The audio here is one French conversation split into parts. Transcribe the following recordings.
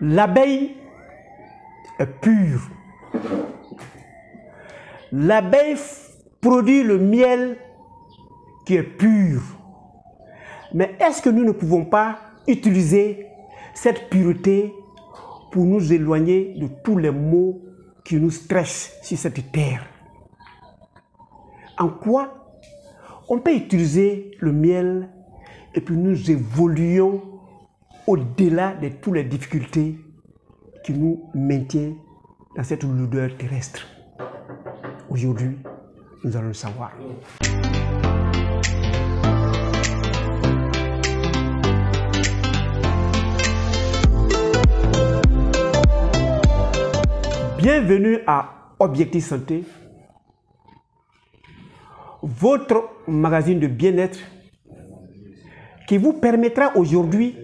L'abeille est pure. L'abeille produit le miel qui est pur. Mais est-ce que nous ne pouvons pas utiliser cette pureté pour nous éloigner de tous les maux qui nous stressent sur cette terre? En quoi on peut utiliser le miel et puis nous évoluons au-delà de toutes les difficultés qui nous maintiennent dans cette lourdeur terrestre? Aujourd'hui, nous allons le savoir. Bienvenue à Objectif Santé, votre magazine de bien-être qui vous permettra aujourd'hui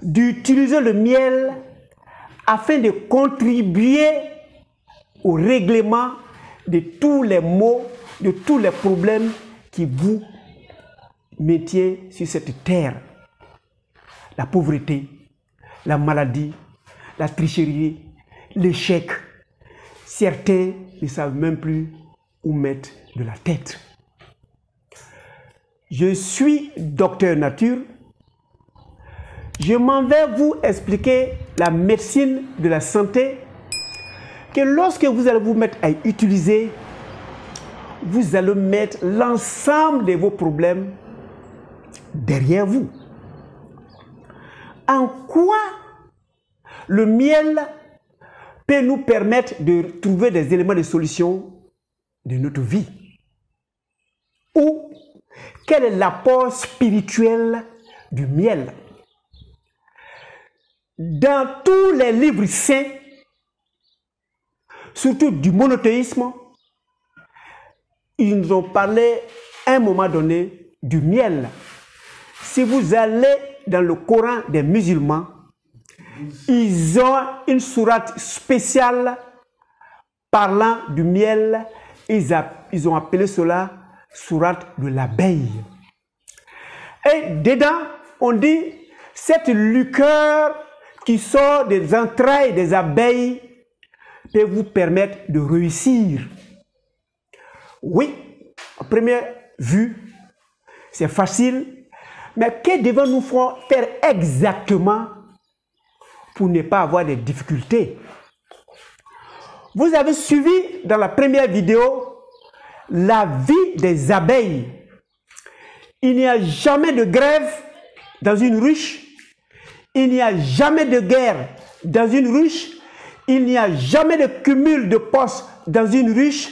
d'utiliser le miel afin de contribuer au règlement de tous les maux, de tous les problèmes qui vous maintiennent sur cette terre. La pauvreté, la maladie, la tricherie, l'échec. Certains ne savent même plus où mettre de la tête. Je suis docteur nature. Je m'en vais vous expliquer la médecine de la santé que lorsque vous allez vous mettre à utiliser, vous allez mettre l'ensemble de vos problèmes derrière vous. En quoi le miel peut nous permettre de trouver des éléments de solution de notre vie? Ou quel est l'apport spirituel du miel? Dans tous les livres saints, surtout du monothéisme, ils nous ont parlé à un moment donné du miel. Si vous allez dans le Coran des musulmans, ils ont une sourate spéciale parlant du miel. Ils ont appelé cela sourate de l'abeille. Et dedans, on dit cette liqueur qui sort des entrailles des abeilles peut vous permettre de réussir. Oui, à première vue, c'est facile, mais que devons-nous faire exactement pour ne pas avoir des difficultés? Vous avez suivi dans la première vidéo la vie des abeilles. Il n'y a jamais de grève dans une ruche. Il n'y a jamais de guerre dans une ruche. Il n'y a jamais de cumul de postes dans une ruche.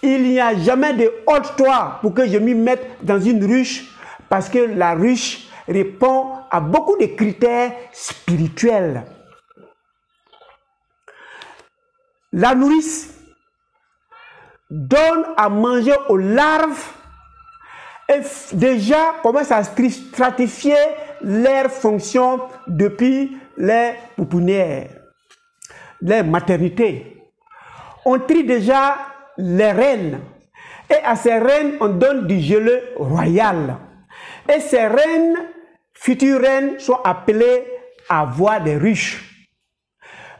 Il n'y a jamais de haute-toit pour que je m'y mette dans une ruche, parce que la ruche répond à beaucoup de critères spirituels. La nourrice donne à manger aux larves et déjà commence à stratifier leurs fonctions depuis les pouponnières, les maternités. On trie déjà les reines et à ces reines on donne du gelé royal. Et ces reines, futures reines, sont appelées à avoir des ruches.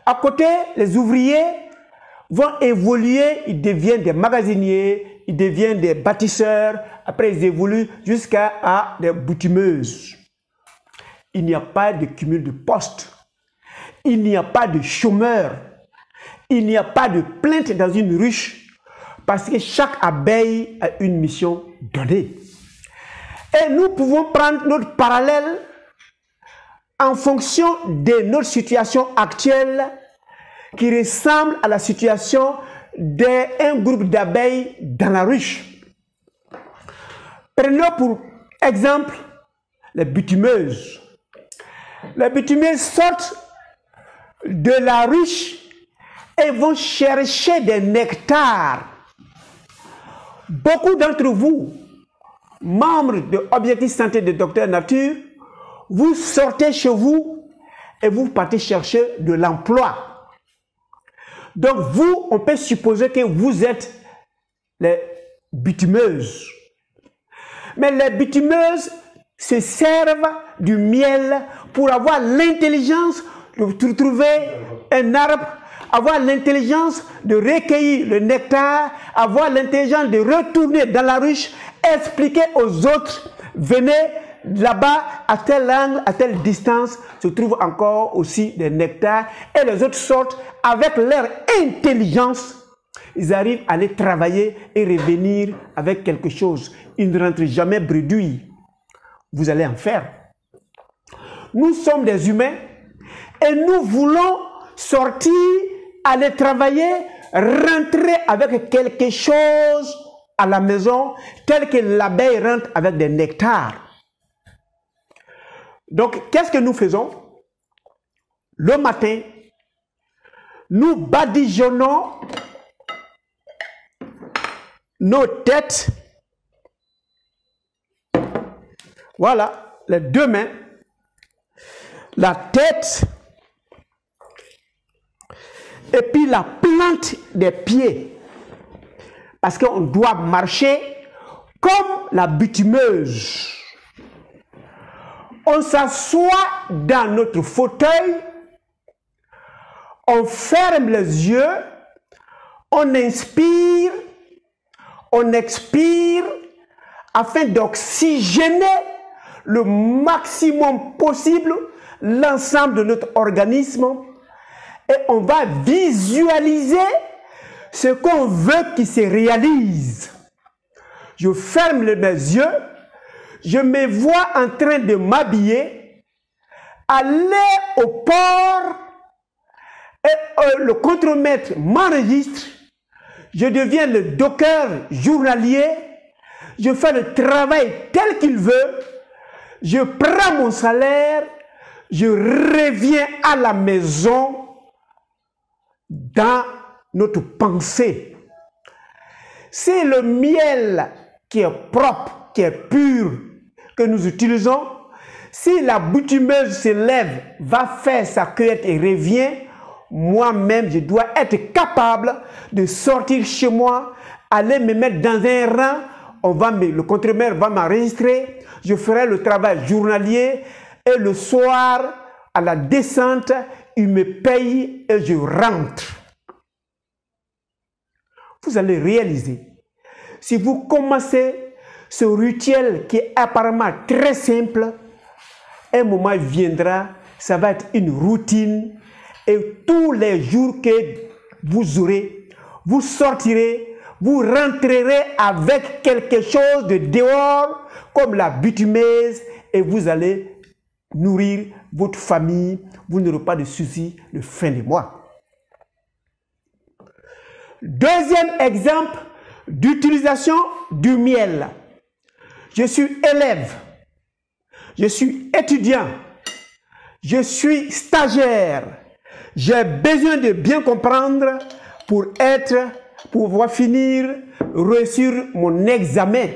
À côté, les ouvriers vont évoluer, ils deviennent des magasiniers, ils deviennent des bâtisseurs, après ils évoluent jusqu'à des boutimeuses. Il n'y a pas de cumul de postes, il n'y a pas de chômeurs, il n'y a pas de plainte dans une ruche, parce que chaque abeille a une mission donnée. Et nous pouvons prendre notre parallèle en fonction de notre situation actuelle qui ressemble à la situation d'un groupe d'abeilles dans la ruche. Prenons pour exemple les bitumeuses. Les bitumeuses sortent de la ruche et vont chercher des nectars. Beaucoup d'entre vous, membres de Objectif Santé de Docteur Nature, vous sortez chez vous et vous partez chercher de l'emploi. Donc vous, on peut supposer que vous êtes les bitumeuses. Mais les bitumeuses se servent du miel pour avoir l'intelligence de trouver un arbre, avoir l'intelligence de recueillir le nectar, avoir l'intelligence de retourner dans la ruche, expliquer aux autres, venez là-bas, à tel angle, à telle distance, se trouve encore aussi des nectars, et les autres sortent avec leur intelligence. Ils arrivent à aller travailler et revenir avec quelque chose. Ils ne rentrent jamais bredouilles. Vous allez en faire. Nous sommes des humains et nous voulons sortir, aller travailler, rentrer avec quelque chose à la maison, tel que l'abeille rentre avec des nectars. Donc, qu'est-ce que nous faisons? Le matin, nous badigeonnons nos têtes. Voilà, les deux mains, la tête et puis la plante des pieds. Parce qu'on doit marcher comme la bitumeuse. On s'assoit dans notre fauteuil, on ferme les yeux, on inspire, on expire afin d'oxygéner le maximum possible l'ensemble de notre organisme et on va visualiser ce qu'on veut qu'il se réalise. Je ferme mes yeux, je me vois en train de m'habiller, aller au port et le contremaître m'enregistre, je deviens le docker journalier, je fais le travail tel qu'il veut, je prends mon salaire, je reviens à la maison dans notre pensée. C'est le miel qui est propre, qui est pur, que nous utilisons. Si la bitumeuse se lève, va faire sa cueillette et revient, moi-même, je dois être capable de sortir chez moi, aller me mettre dans un rang, le contremaître va m'enregistrer, je ferai le travail journalier et le soir, à la descente, il me paye et je rentre. Vous allez réaliser, si vous commencez ce rituel qui est apparemment très simple, un moment viendra, ça va être une routine et tous les jours que vous aurez, vous sortirez, vous rentrerez avec quelque chose de dehors comme la bitumeuse et vous allez nourrir votre famille, vous n'aurez pas de soucis de fin de mois. Deuxième exemple d'utilisation du miel. Je suis élève, je suis étudiant, je suis stagiaire. J'ai besoin de bien comprendre pour pouvoir finir, réussir mon examen.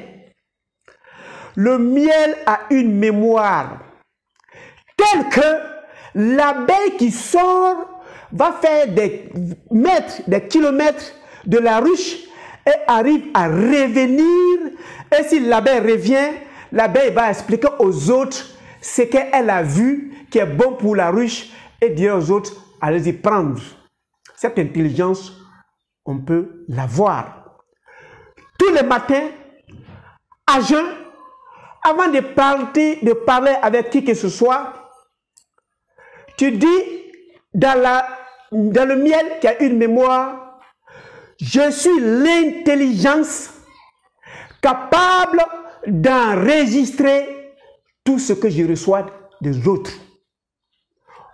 Le miel a une mémoire telle que l'abeille qui sort va faire des mètres, des kilomètres de la ruche et arrive à revenir. Et si l'abeille revient, l'abeille va expliquer aux autres ce qu'elle a vu qui est bon pour la ruche et dire aux autres, allez-y prendre. Cette intelligence, on peut l'avoir. Tous les matins, à jeun, avant de parler avec qui que ce soit, tu dis dans le miel qui a une mémoire, je suis l'intelligence capable d'enregistrer tout ce que je reçois des autres.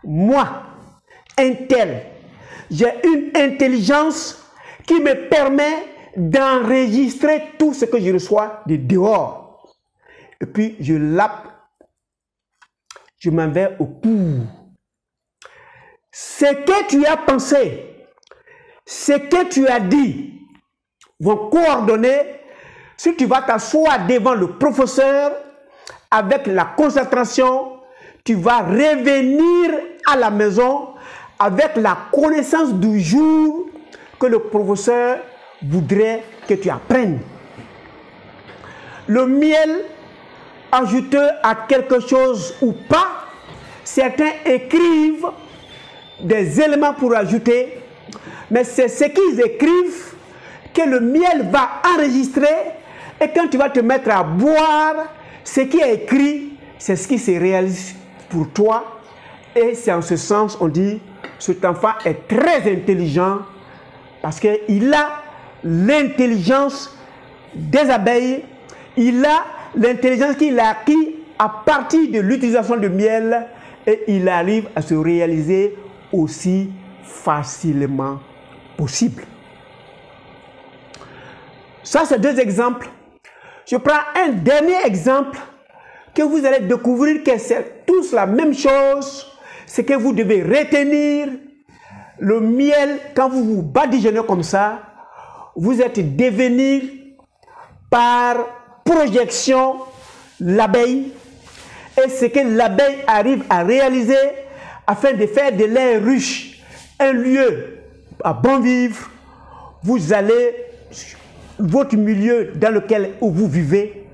Moi, un tel, j'ai une intelligence qui me permet d'enregistrer tout ce que je reçois de dehors. Et puis, je lappe, je m'en vais au cours. Ce que tu as pensé, ce que tu as dit, vont coordonner. Si tu vas t'asseoir devant le professeur avec la concentration, tu vas revenir à la maison avec la connaissance du jour que le professeur voudrait que tu apprennes. Le miel ajouté à quelque chose ou pas, certains écrivent des éléments pour ajouter, mais c'est ce qu'ils écrivent que le miel va enregistrer, et quand tu vas te mettre à boire, ce qui est écrit, c'est ce qui se réalise pour toi. Et c'est en ce sens, on dit, cet enfant est très intelligent parce qu'il a l'intelligence des abeilles, il a l'intelligence qu'il a acquis à partir de l'utilisation de miel, et il arrive à se réaliser aussi facilement possible. Ça, c'est deux exemples. Je prends un dernier exemple que vous allez découvrir que c'est tous la même chose. C'est que vous devez retenir le miel quand vous vous badigeonnez comme ça. Vous êtes devenir par projection l'abeille, et ce que l'abeille arrive à réaliser afin de faire de l'air riche un lieu à bon vivre. Vous allez, votre milieu dans lequel vous vivez,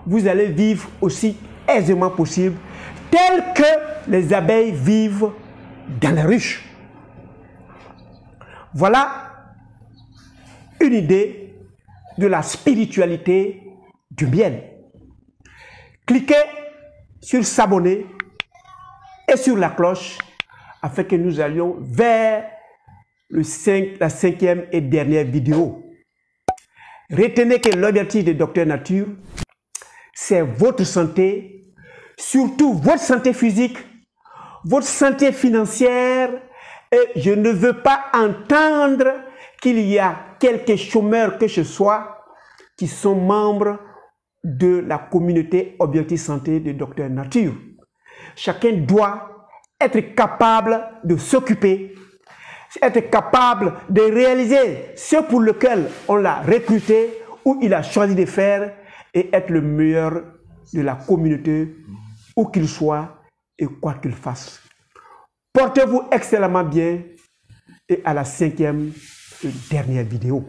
vous allez vivre aussi aisément possible, tel que les abeilles vivent dans les ruches. Voilà une idée de la spiritualité du miel. Cliquez sur s'abonner et sur la cloche afin que nous allions vers la 5e et dernière vidéo. Retenez que l'objectif de Docteur Nature, c'est votre santé, surtout votre santé physique, votre santé financière, et je ne veux pas entendre qu'il y a quelques chômeurs que ce soit qui sont membres de la communauté Objectif Santé de Docteur Nature. Chacun doit être capable de s'occuper, être capable de réaliser ce pour lequel on l'a recruté ou il a choisi de faire, et être le meilleur de la communauté où qu'il soit et quoi qu'il fasse. Portez-vous excellemment bien, et à la 5e et dernière vidéo.